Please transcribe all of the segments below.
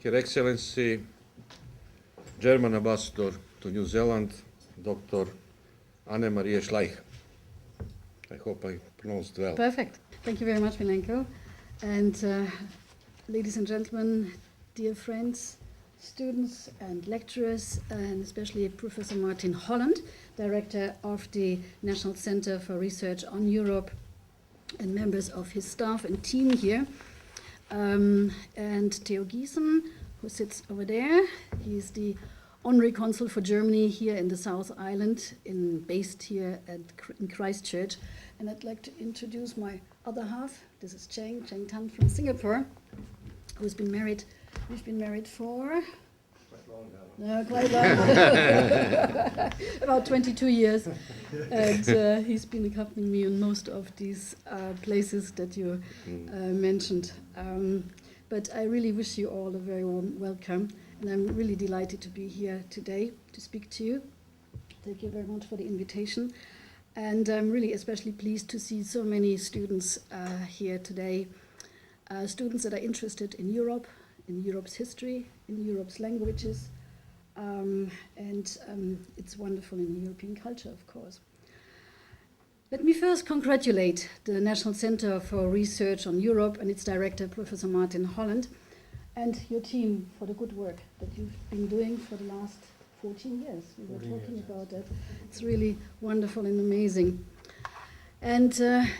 Her Excellency, German Ambassador to New Zealand, Dr. Anne-Marie Schleich. I hope I pronounced well. Perfect. Thank you very much, Milenko. And ladies and gentlemen, dear friends, students and lecturers, and especially Professor Martin Holland, Director of the National Center for Research on Europe, and members of his staff and team here. And Theo Giesen, who sits over there. He's the Honorary Consul for Germany here in the South Island, based here in Christchurch. And I'd like to introduce my other half. This is Cheng Tan from Singapore, who's been married. We've been married for quite long. About 22 years. And he's been accompanying me on most of these places that you mentioned. But I really wish you all a very warm welcome. And I'm really delighted to be here today to speak to you. Thank you very much for the invitation. And I'm really especially pleased to see so many students here today. Students that are interested in Europe, in Europe's history, in Europe's languages, and it's wonderful in the European culture, of course. Let me first congratulate the National Center for Research on Europe and its director, Professor Martin Holland, and your team for the good work that you've been doing for the last 14 years. We were talking about that. It's really wonderful and amazing. And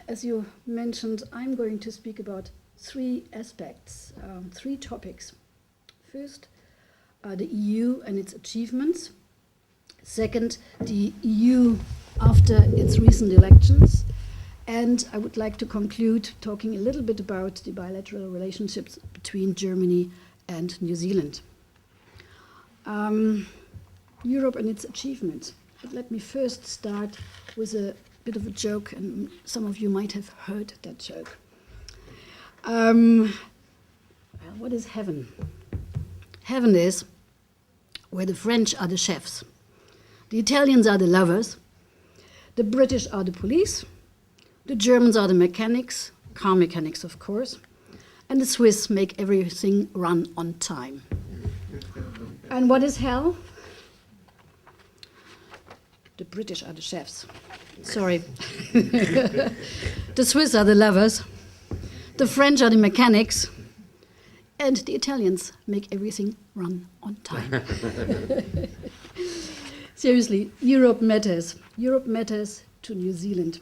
as you mentioned, I'm going to speak about three aspects, three topics. First, the EU and its achievements. Second, the EU after its recent elections. And I would like to conclude talking a little bit about the bilateral relationships between Germany and New Zealand. Europe and its achievements. But let me first start with a bit of a joke, and some of you might have heard that joke. What is heaven? Heaven is where the French are the chefs, the Italians are the lovers, the British are the police, the Germans are the mechanics, car mechanics of course, and the Swiss make everything run on time. And what is hell? The British are the chefs. Sorry. The Swiss are the lovers, the French are the mechanics, and the Italians make everything run on time. Seriously, Europe matters. Europe matters to New Zealand.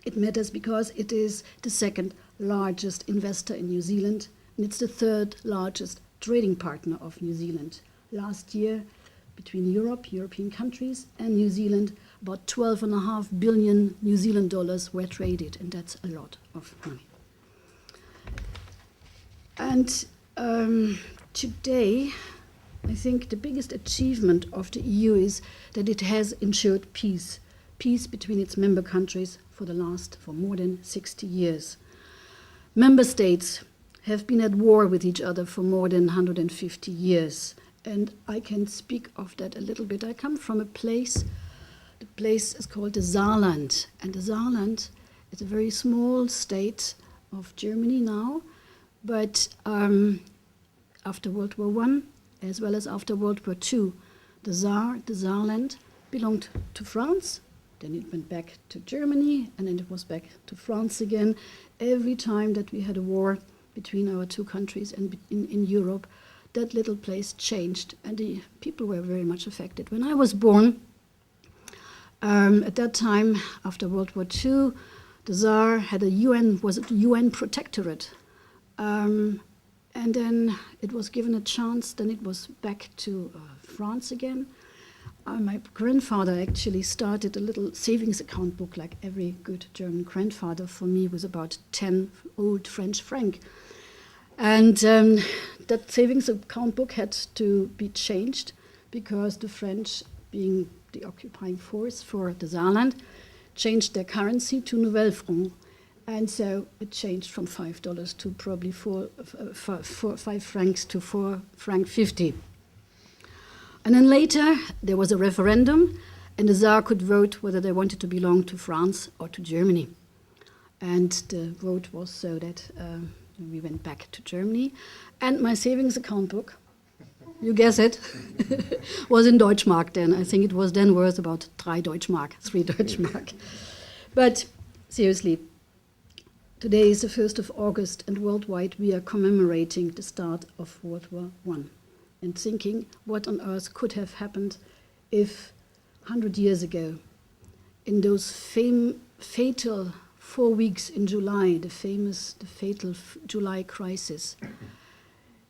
It matters because it is the second largest investor in New Zealand, and it's the third largest trading partner of New Zealand. Last year, between Europe, European countries, and New Zealand, about 12.5 billion New Zealand dollars were traded, and that's a lot of money. And today, I think the biggest achievement of the EU is that it has ensured peace between its member countries for more than 60 years. Member states have been at war with each other for more than 150 years. And I can speak of that a little bit. I come from a place, the place is called the Saarland. And the Saarland is a very small state of Germany now. But after World War I, as well as after World War II, the Saarland, belonged to France. Then it went back to Germany, and then it was back to France again. Every time that we had a war between our two countries and in Europe, that little place changed, and the people were very much affected. When I was born, at that time, after World War II, the Saar had was a UN protectorate. And then it was given a chance, then it was back to France again. My grandfather actually started a little savings account book, like every good German grandfather for me, with about 10 old French francs. And that savings account book had to be changed because the French, being the occupying force for the Saarland, changed their currency to Nouvelle franc. And so it changed from $5 to probably 5 francs to 4 franc 50. And then later there was a referendum, and the Saar could vote whether they wanted to belong to France or to Germany. And the vote was so that we went back to Germany. And my savings account book, you guess it, was in Deutschmark then. I think it was then worth about 3 Deutschmark. But seriously, today is the 1st of August, and worldwide we are commemorating the start of World War I and thinking what on earth could have happened if 100 years ago, in those fatal 4 weeks in July, the fatal July crisis,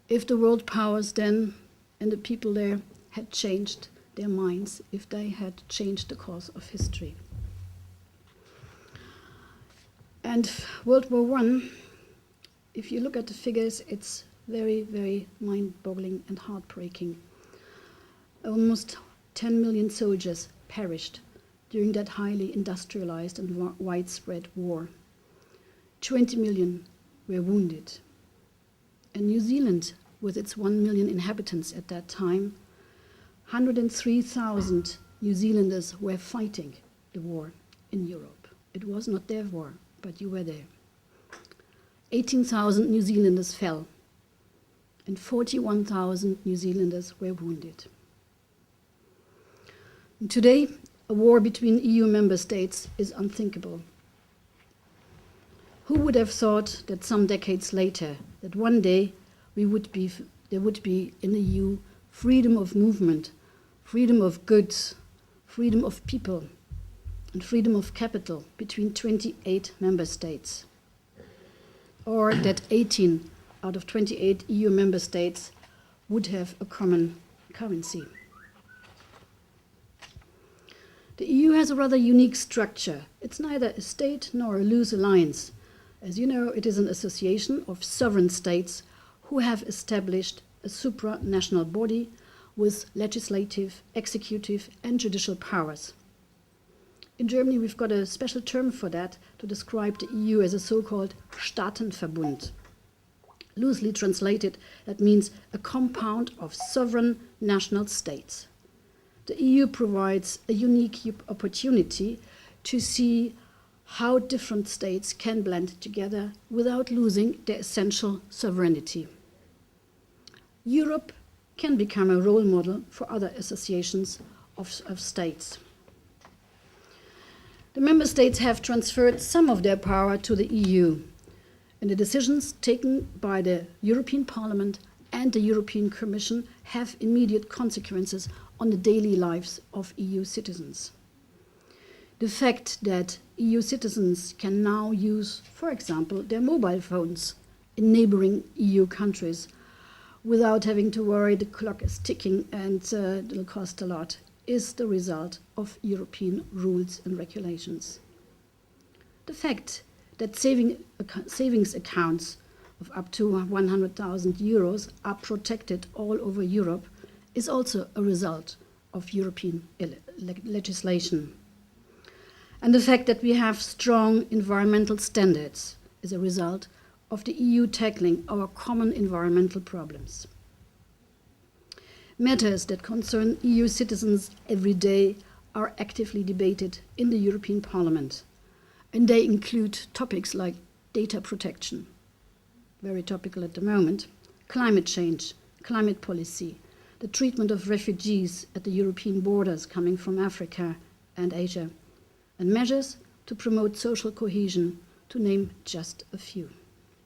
if the world powers then and the people there had changed their minds, if they had changed the course of history. And World War I, if you look at the figures, it's very, very mind-boggling and heartbreaking. Almost 10 million soldiers perished during that highly industrialized and widespread war. 20 million were wounded. And New Zealand, with its 1 million inhabitants at that time, 103,000 New Zealanders were fighting the war in Europe. It was not their war, but you were there. 18,000 New Zealanders fell, and 41,000 New Zealanders were wounded. And today, a war between EU member states is unthinkable. Who would have thought that some decades later, that one day there would be in the EU freedom of movement, freedom of goods, freedom of people, and freedom of capital between 28 member states, or that 18 out of 28 EU member states would have a common currency. The EU has a rather unique structure. It's neither a state nor a loose alliance. As you know, it is an association of sovereign states who have established a supranational body with legislative, executive, and judicial powers. In Germany, we've got a special term for that to describe the EU as a so-called Staatenverbund. Loosely translated, that means a compound of sovereign national states. The EU provides a unique opportunity to see how different states can blend together without losing their essential sovereignty. Europe can become a role model for other associations of states. The member states have transferred some of their power to the EU, and the decisions taken by the European Parliament and the European Commission have immediate consequences on the daily lives of EU citizens. The fact that EU citizens can now use, for example, their mobile phones in neighboring EU countries without having to worry the clock is ticking and it'll cost a lot, is the result of European rules and regulations. The fact that savings accounts of up to 100,000 euros are protected all over Europe is also a result of European legislation. And the fact that we have strong environmental standards is a result of the EU tackling our common environmental problems. Matters that concern EU citizens every day are actively debated in the European Parliament, and they include topics like data protection, very topical at the moment, climate change, climate policy, the treatment of refugees at the European borders coming from Africa and Asia, and measures to promote social cohesion, to name just a few.